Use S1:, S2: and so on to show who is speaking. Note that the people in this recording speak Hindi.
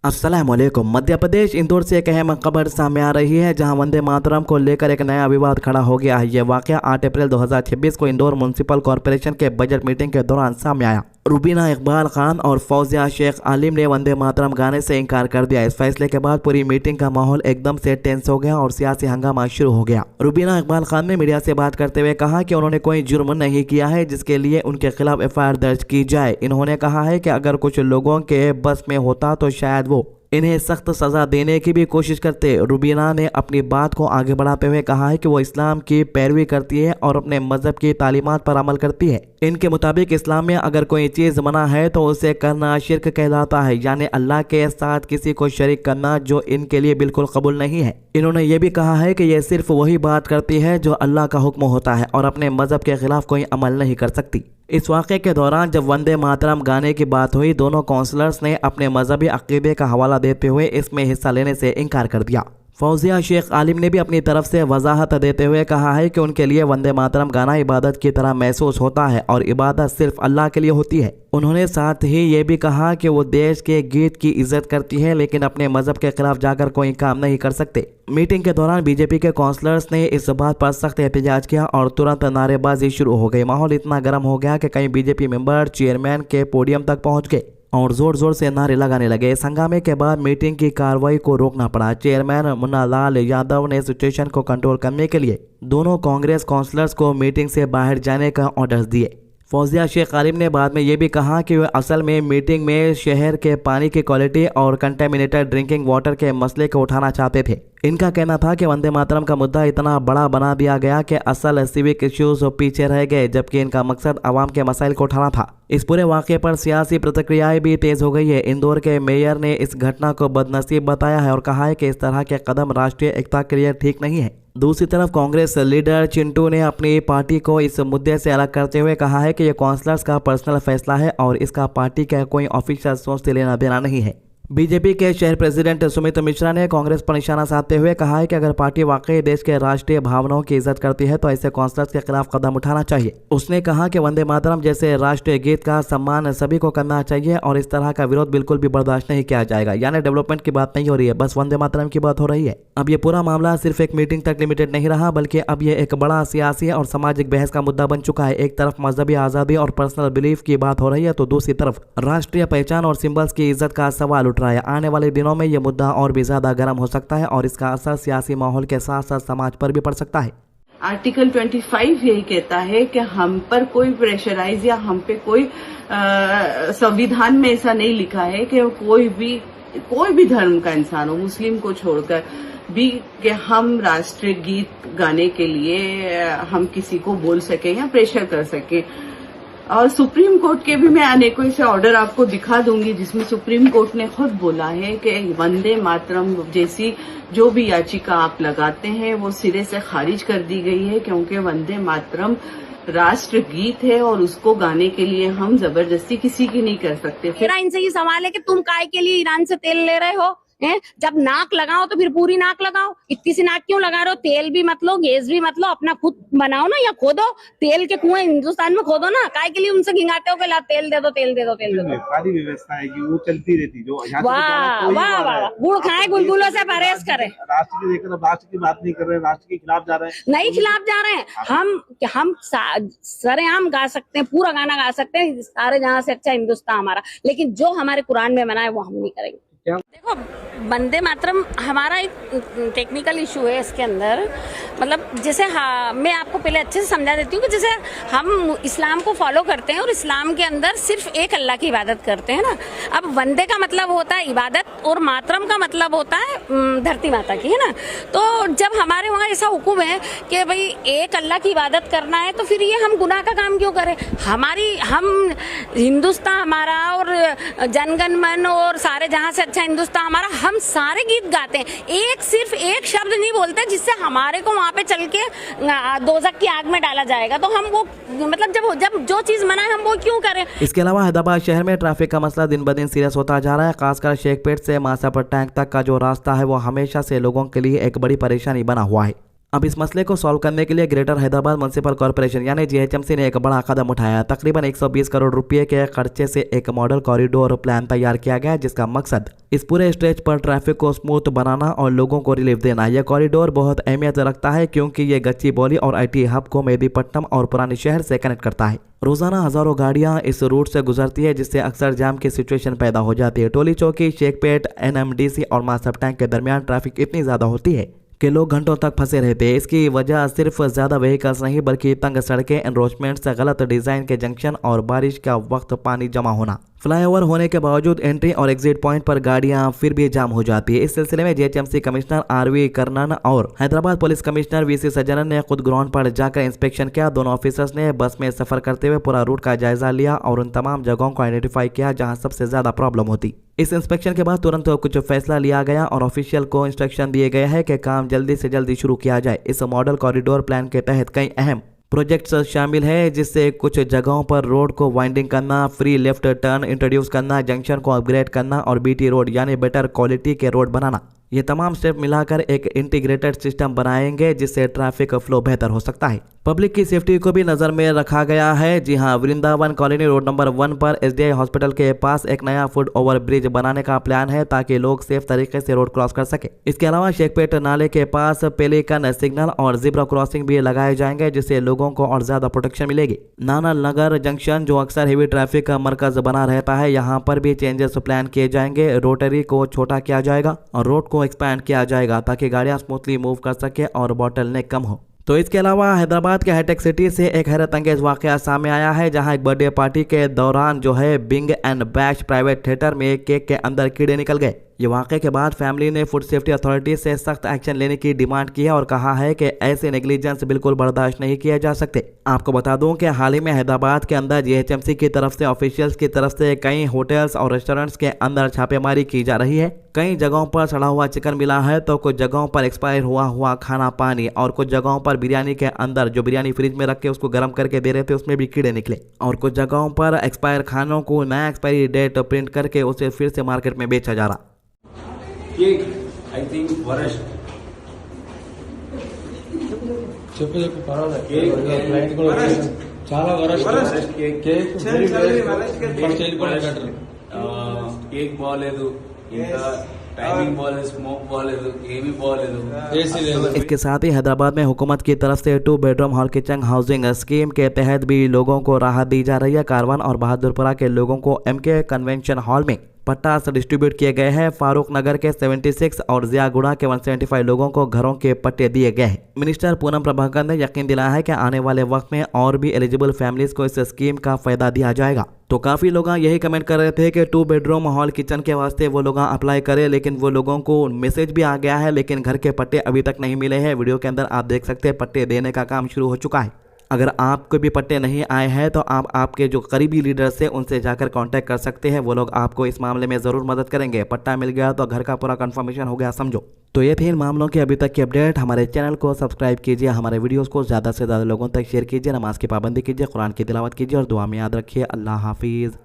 S1: अस्सलामुअलैकुम। मध्य प्रदेश इंदौर से एक अहम खबर सामने आ रही है, जहां वंदे मातरम को लेकर एक नया विवाद खड़ा हो गया है। यह वाकया 8 अप्रैल 2026 को इंदौर म्युनिसिपल कॉरपोरेशन के बजट मीटिंग के दौरान सामने आया। रुबीना इकबाल खान और फौजिया शेख आलिम ने वंदे मातरम गाने से इनकार कर दिया। इस फैसले के बाद पूरी मीटिंग का माहौल एकदम से टेंस हो गया और सियासी हंगामा शुरू हो गया। रुबीना इकबाल खान ने मीडिया से बात करते हुए कहा कि उन्होंने कोई जुर्म नहीं किया है जिसके लिए उनके खिलाफ एफआईआर दर्ज की जाए। इन्होंने कहा है कि अगर कुछ लोगों के बस में होता तो शायद वो इन्हें सख्त सजा देने की भी कोशिश करते। रुबीना ने अपनी बात को आगे बढ़ाते हुए कहा है कि वो इस्लाम की पैरवी करती है और अपने मजहब की तालीमात पर अमल करती है। इनके मुताबिक इस्लाम में अगर कोई चीज़ मना है तो उसे करना शिर्क कहलाता है, यानी अल्लाह के साथ किसी को शरीक करना, जो इनके लिए बिल्कुल कबूल नहीं है। इन्होंने ये भी कहा है कि ये सिर्फ वही बात करती है जो अल्लाह का हुक्म होता है और अपने मजहब के खिलाफ कोई अमल नहीं कर सकती। इस वाक़े के दौरान जब वंदे मातरम गाने की बात हुई, दोनों काउंसलर्स ने अपने मजहबी अकीदे का हवाला देते हुए इसमें हिस्सा लेने से इनकार कर दिया। फौजिया शेख आलिम ने भी अपनी तरफ से वजाहत देते हुए कहा है कि उनके लिए वंदे मातरम गाना इबादत की तरह महसूस होता है और इबादत सिर्फ अल्लाह के लिए होती है। उन्होंने साथ ही ये भी कहा कि वो देश के गीत की इज्जत करती है, लेकिन अपने मजहब के खिलाफ जाकर कोई काम नहीं कर सकते। मीटिंग के दौरान बीजेपी के काउंसलर्स ने इस बात पर सख्त एहतजाज किया और तुरंत नारेबाजी शुरू हो गई। माहौल इतना गर्म हो गया कि कई बीजेपी मेंबर चेयरमैन के पोडियम तक पहुंच गए और जोर जोर से नारे लगाने लगे। इस हंगामे के बाद मीटिंग की कार्रवाई को रोकना पड़ा। चेयरमैन मुन्ना लाल यादव ने सिचुएशन को कंट्रोल करने के लिए दोनों कांग्रेस काउंसलर्स को मीटिंग से बाहर जाने का ऑर्डर दिए। फौजिया शेख आलिम ने बाद में ये भी कहा कि वे असल में मीटिंग में शहर के पानी की क्वालिटी और कंटेमिनेटेड ड्रिंकिंग वाटर के मसले को उठाना चाहते थे। इनका कहना था कि वंदे मातरम का मुद्दा इतना बड़ा बना दिया गया कि असल सिविक इश्यूज पीछे रह गए, जबकि इनका मकसद आवाम के मसाइल को उठाना था। इस पूरे वाक़े पर सियासी प्रतिक्रियाएं भी तेज हो गई है। इंदौर के मेयर ने इस घटना को बदनसीब बताया है और कहा है कि इस तरह के कदम राष्ट्रीय एकता के लिए ठीक नहीं है। दूसरी तरफ कांग्रेस लीडर चिंटू ने अपनी पार्टी को इस मुद्दे से अलग करते हुए कहा है कि यह काउंसलर्स का पर्सनल फैसला है और इसका पार्टी का कोई ऑफिशियल सोच से लेना देना नहीं है। बीजेपी के शहर प्रेसिडेंट सुमित मिश्रा ने कांग्रेस पर निशाना साधते हुए कहा है कि अगर पार्टी वाकई देश के राष्ट्रीय भावनाओं की इज्जत करती है तो ऐसे काउंसलर्स के खिलाफ कदम उठाना चाहिए। उसने कहा कि वंदे मातरम जैसे राष्ट्रीय गीत का सम्मान सभी को करना चाहिए और इस तरह का विरोध बिल्कुल भी बर्दाश्त नहीं किया जाएगा। यानी डेवलपमेंट की बात नहीं हो रही है, बस वंदे मातरम की बात हो रही है। अब ये पूरा मामला सिर्फ एक मीटिंग तक लिमिटेड नहीं रहा, बल्कि अब ये एक बड़ा सियासी और सामाजिक बहस का मुद्दा बन चुका है। एक तरफ मजहबी आज़ादी और पर्सनल बिलीफ की बात हो रही है तो दूसरी तरफ राष्ट्रीय पहचान और सिंबल्स की इज्जत का सवाल उठ रहा है। आने वाले दिनों में यह मुद्दा और भी ज्यादा गर्म हो सकता है और इसका असर सियासी माहौल के साथ साथ समाज पर भी पड़ सकता है।
S2: आर्टिकल 25 यही कहता है कि हम पर कोई प्रेशराइज या हम पे कोई संविधान में ऐसा नहीं लिखा है कि कोई भी धर्म का इंसान हो, मुस्लिम को छोड़कर भी, कि हम राष्ट्रीय गीत गाने के लिए हम किसी को बोल सके या प्रेशर कर सके। और सुप्रीम कोर्ट के भी मैं अनेकों ऐसे ऑर्डर आपको दिखा दूंगी जिसमें सुप्रीम कोर्ट ने खुद बोला है कि वंदे मातरम जैसी जो भी याचिका आप लगाते हैं वो सिरे से खारिज कर दी गई है, क्योंकि वंदे मातरम राष्ट्र गीत है और उसको गाने के लिए हम जबरदस्ती किसी की नहीं कर सकते।
S3: ईरान से ये सवाल है कि तुम काय के लिए ईरान से तेल ले रहे हो? जब नाक लगाओ तो फिर पूरी नाक लगाओ, इतनी सी नाक क्यों लगा रहे हो? तेल भी मत लो, गैस भी मत लो, अपना खुद बनाओ ना, या खोदो तेल के कुएं हिंदुस्तान में, खोदो ना। काय के लिए उनसे घिंगाते हो कि ला तेल दे दो, तेल दे दो, तेल दे दो।
S4: सारी व्यवस्था है कि वो चलती रहती, जो
S3: वाह वाह वाह, गुड़ खाए गुलगुलों से परहेज करें।
S4: राष्ट्र की देखकर राष्ट्र की बात नहीं कर रहे, राष्ट्र के खिलाफ जा रहे हैं।
S3: नहीं खिलाफ जा रहे हैं, हम सरेआम गा सकते हैं, पूरा गाना गा सकते हैं, सारे जहां से अच्छा हिंदुस्तान हमारा, लेकिन जो हमारे कुरान में मना है वो हम नहीं करेंगे। देखो, वंदे मातरम हमारा एक टेक्निकल इशू है इसके अंदर। मतलब जैसे मैं आपको पहले अच्छे से समझा देती हूँ कि जैसे हम इस्लाम को फॉलो करते हैं और इस्लाम के अंदर सिर्फ एक अल्लाह की इबादत करते हैं ना। अब वंदे का मतलब होता है इबादत और मातरम का मतलब होता है धरती माता की, है ना। तो जब हमारे वहाँ ऐसा हुक्म है कि भाई एक अल्लाह की इबादत करना है तो फिर ये हम गुनाह का काम क्यों करें? हम हिंदुस्तान हमारा और जनगण मन और सारे जहाँ से हिंदुस्तान हमारा, हम सारे गीत गाते हैं, सिर्फ एक शब्द नहीं बोलते जिससे हमारे को वहां पे चल के दोजख की आग में डाला जाएगा। तो हम वो मतलब जब जो चीज मना है हम वो क्यों करें?
S1: इसके अलावा हैदराबाद शहर में ट्रैफिक का मसला दिन ब दिन सीरियस होता जा रहा है। खासकर शेखपेट से मासापर टैंक तक का जो रास्ता है वो हमेशा से लोगों के लिए एक बड़ी परेशानी बना हुआ है। अब इस मसले को सॉल्व करने के लिए ग्रेटर हैदराबाद म्युनिसिपल कॉर्पोरेशन यानी जीएचएमसी ने एक बड़ा कदम उठाया। तकरीबन 120 करोड़ रुपए के खर्चे से एक मॉडल कॉरिडोर प्लान तैयार किया गया, जिसका मकसद इस पूरे स्ट्रेच पर ट्रैफिक को स्मूथ बनाना और लोगों को रिलीफ देना। यह कॉरिडोर बहुत अहमियत रखता है क्योंकि ये गच्चीबौली और आईटी हब को मेहदीपट्टनम और पुरानी शहर से कनेक्ट करता है। रोजाना हजारों गाड़ियां इस रूट से गुजरती है, जिससे अक्सर जाम की सिचुएशन पैदा हो जाती है। टोली चौकी, शेखपेट, एनएमडीसी और मासब टैंक के दरमियान ट्रैफिक इतनी ज्यादा होती है कि लोग घंटों तक फंसे रहते हैं। इसकी वजह सिर्फ ज्यादा व्हीकल्स नहीं बल्कि तंग सड़कें, एनरोचमेंट से गलत डिजाइन के जंक्शन और बारिश का वक्त पानी जमा होना। फ्लाईओवर होने के बावजूद एंट्री और एग्जिट पॉइंट पर गाड़ियां फिर भी जाम हो जाती है। इस सिलसिले में जीएचएमसी कमिश्नर आरवी कर्णन और हैदराबाद पुलिस कमिश्नर वीसी सज्जनन ने खुद ग्राउंड पर जाकर इंस्पेक्शन किया। दोनों ऑफिसर्स ने बस में सफर करते हुए पूरा रूट का जायजा लिया और उन तमाम जगहों को आइडेंटिफाई किया जहां सबसे ज्यादा प्रॉब्लम होती। इस इंस्पेक्शन के बाद तुरंत कुछ फैसला लिया गया और ऑफिशियल को इंस्ट्रक्शन दिए गए हैं कि काम जल्दी से जल्दी शुरू किया जाए। इस मॉडल कॉरिडोर प्लान के तहत कई अहम प्रोजेक्ट्स शामिल है, जिससे कुछ जगहों पर रोड को वाइंडिंग करना, फ्री लेफ्ट टर्न इंट्रोड्यूस करना, जंक्शन को अपग्रेड करना और बीटी रोड यानी बेटर क्वालिटी के रोड बनाना। ये तमाम स्टेप मिलाकर एक इंटीग्रेटेड सिस्टम बनाएंगे जिससे ट्रैफिक फ्लो बेहतर हो सकता है। पब्लिक की सेफ्टी को भी नजर में रखा गया है। जी हां, वृंदावन कॉलोनी रोड नंबर 1 पर एसडीआई हॉस्पिटल के पास एक नया फुट ओवर ब्रिज बनाने का प्लान है ताकि लोग सेफ तरीके से रोड क्रॉस कर सके। इसके अलावा शेखपेट नाले के पास पेलिकन सिग्नल और जिब्रा क्रॉसिंग भी लगाए जाएंगे, जिससे लोगों को और ज्यादा प्रोटेक्शन मिलेगी। नाना नगर जंक्शन जो अक्सर हेवी ट्रैफिक का मरकज बना रहता है, यहाँ पर भी चेंजेस प्लान किए जाएंगे। रोटरी को छोटा किया जाएगा और रोड को एक्सपैंड किया जाएगा ताकि गाड़ियां स्मूथली मूव कर सके और बॉटलनेक कम हो। तो इसके अलावा हैदराबाद के हाईटेक सिटी से एक हैरत अंगेज वाकया सामने आया है, जहां एक बर्थडे पार्टी के दौरान जो है binge and bash private theatre में केक के अंदर कीड़े निकल गए। ये वाकये के बाद फैमिली ने फूड सेफ्टी अथॉरिटी से सख्त एक्शन लेने की डिमांड की है और कहा है कि ऐसे नेग्लिजेंस बिल्कुल बर्दाश्त नहीं किए जा सकते। आपको बता दूं कि हाल ही में हैदराबाद के अंदर जीएचएमसी की तरफ से ऑफिशियल्स की तरफ से कई होटल्स और रेस्टोरेंट्स के अंदर छापेमारी की जा रही है। कई जगहों पर सड़ा हुआ चिकन मिला है तो कुछ जगहों पर एक्सपायर हुआ खाना पानी और कुछ जगहों पर बिरयानी के अंदर जो बिरयानी फ्रिज में रख के उसको गर्म करके दे रहे थे उसमें भी कीड़े निकले और कुछ जगहों पर एक्सपायर खानों को नया एक्सपायरी डेट प्रिंट करके उसे फिर से मार्केट में बेचा जा रहा।
S5: కేక్ ఐ థింక్ వరస్ట్
S6: చెప్పు పర్వాలేదు
S5: కేక్
S6: క్లయింట్ కూడా వచ్చేసారు. చాలా వరస్ట్
S5: కేక్
S6: కేక్ ఫస్ట్ వెళ్ళిపోయారు.
S5: కేక్ బాగాలేదు, ఇంకా टाइमिंग बागలేదు, स्मोक बागలేదు, ఏమీ బాగలేదు,
S6: ఏసీ లేదు.
S1: इसके साथ ही हैदराबाद में हुकूमत की तरफ से 2 bedroom hall kitchen housing scheme के तहत भी लोगों को राहत दी जा रही है। कारवान और बहादुरपुरा के लोगों को एमके कन्वेंशन हॉल में पट्टा डिस्ट्रीब्यूट किए गए हैं। फारूक नगर के 76 और जियागुड़ा के 175 लोगों को घरों के पट्टे दिए गए हैं। मिनिस्टर पूनम प्रभाकर ने यकीन दिलाया है कि आने वाले वक्त में और भी एलिजिबल फैमिलीज को इस स्कीम का फायदा दिया जाएगा। तो काफी लोग यही कमेंट कर रहे थे कि 2 बेडरूम हॉल किचन के वास्ते वो लोग अप्लाई करें, लेकिन वो लोगों को मैसेज भी आ गया है लेकिन घर के पट्टे अभी तक नहीं मिले हैं। वीडियो के अंदर आप देख सकते हैं पट्टे देने का काम शुरू हो चुका है। अगर आपको भी पट्टे नहीं आए हैं तो आप आपके जो करीबी लीडर्स हैं उनसे जाकर कांटेक्ट कर सकते हैं। वो लोग आपको इस मामले में ज़रूर मदद करेंगे। पट्टा मिल गया तो घर का पूरा कंफर्मेशन हो गया समझो। तो ये थी इन मामलों की अभी तक की अपडेट। हमारे चैनल को सब्सक्राइब कीजिए, हमारे वीडियोस को ज़्यादा से ज़्यादा लोगों तक शेयर कीजिए, नमाज की पाबंदी कीजिए, कुरान की तिलावत कीजिए और दुआ में याद रखिए। अल्लाह हाफिज़।